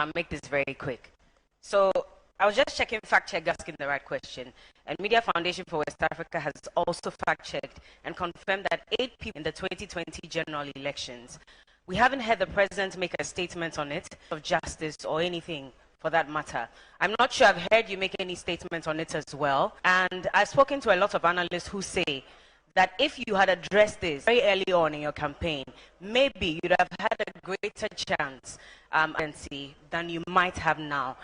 I'll make this very quick. So I was just checking fact-check, asking the right question. And Media Foundation for West Africa has also fact-checked and confirmed that 8 people in the 2020 general elections. We haven't heard the president make a statement on it, of justice or anything for that matter. I'm not sure I've heard you make any statements on it as well. And I've spoken to a lot of analysts who say that if you had addressed this very early on in your campaign, maybe you'd have had a greater chance than you might have now.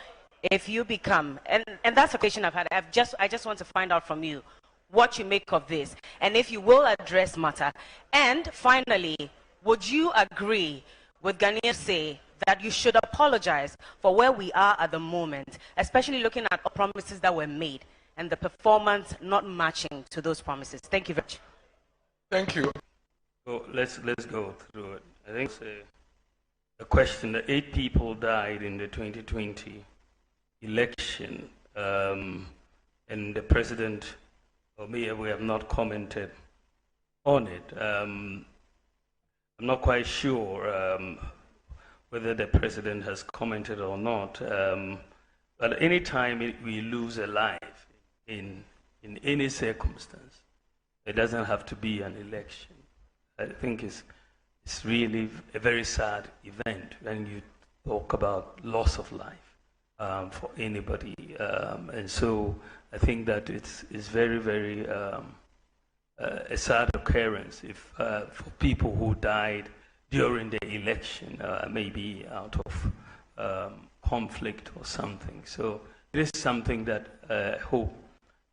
If you become, and that's a question I've had, I just want to find out from you what you make of this, and if you will address matter. And finally, would you agree with Ghanaians say that you should apologize for where we are at the moment, especially looking at promises that were made and the performance not matching to those promises? Thank you very much. Thank you. So let's go through it. I think it's a question that 8 people died in the 2020 election, and the president, or me, we have not commented on it. I'm not quite sure whether the president has commented or not, but any time we lose a life in any circumstance, it doesn't have to be an election. I think it's really a very sad event when you talk about loss of life for anybody, and so I think that it's very, very a sad occurrence if for people who died during the election, maybe out of conflict or something. So it is something that I hope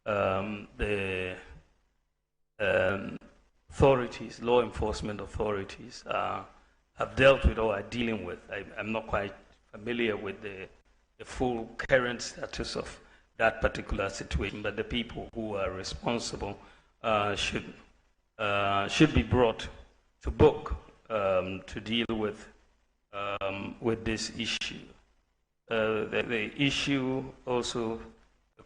the authorities, law enforcement authorities, have dealt with or are dealing with. I'm not quite familiar with the full current status of that particular situation, but the people who are responsible should be brought to book to deal with this issue. The issue also, the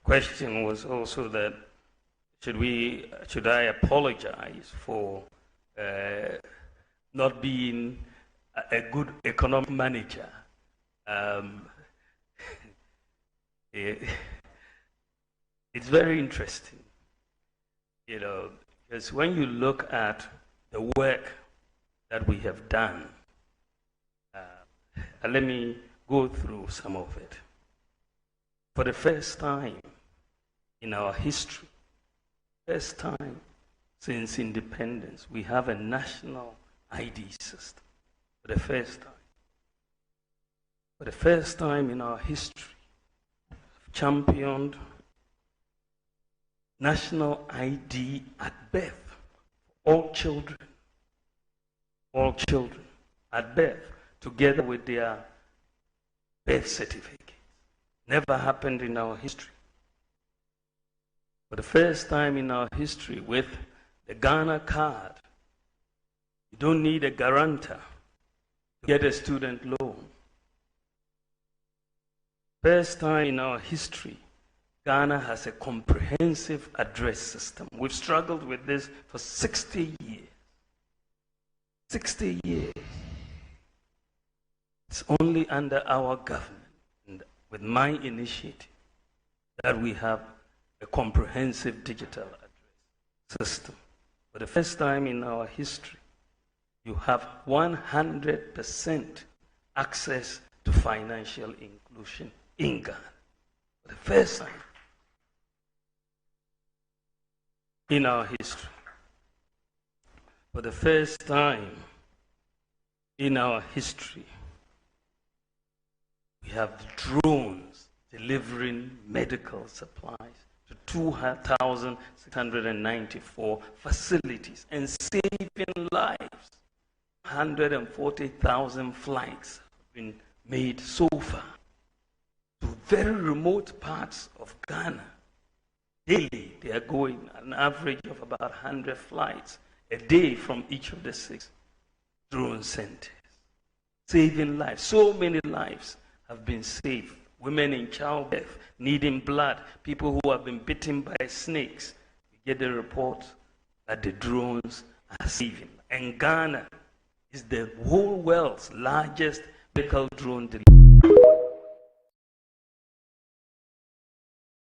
question was also that should I apologize for not being a good economic manager? It's very interesting, you know, because when you look at the work that we have done, let me go through some of it. For the first time in our history, first time since independence, we have a national ID system. For the first time. For the first time in our history, championed national ID at birth for all children at birth, together with their birth certificates. Never happened in our history. For the first time in our history, with the Ghana card, you don't need a guarantor to get a student loan. First time in our history, Ghana has a comprehensive address system. We've struggled with this for 60 years. 60 years. It's only under our government, and with my initiative, that we have a comprehensive digital address system. For the first time in our history, you have 100% access to financial inclusion in Ghana. For the first time in our history. For the first time in our history, we have drones delivering medical supplies to 2,694 facilities and saving lives. 140,000 flights have been made so far to very remote parts of Ghana. Daily, they are going an average of about 100 flights a day from each of the 6 drone centers, saving lives. So many lives have been saved. Women in childbirth, needing blood, people who have been bitten by snakes. We get the report that the drones are saving. And Ghana is the whole world's largest medical drone delivery.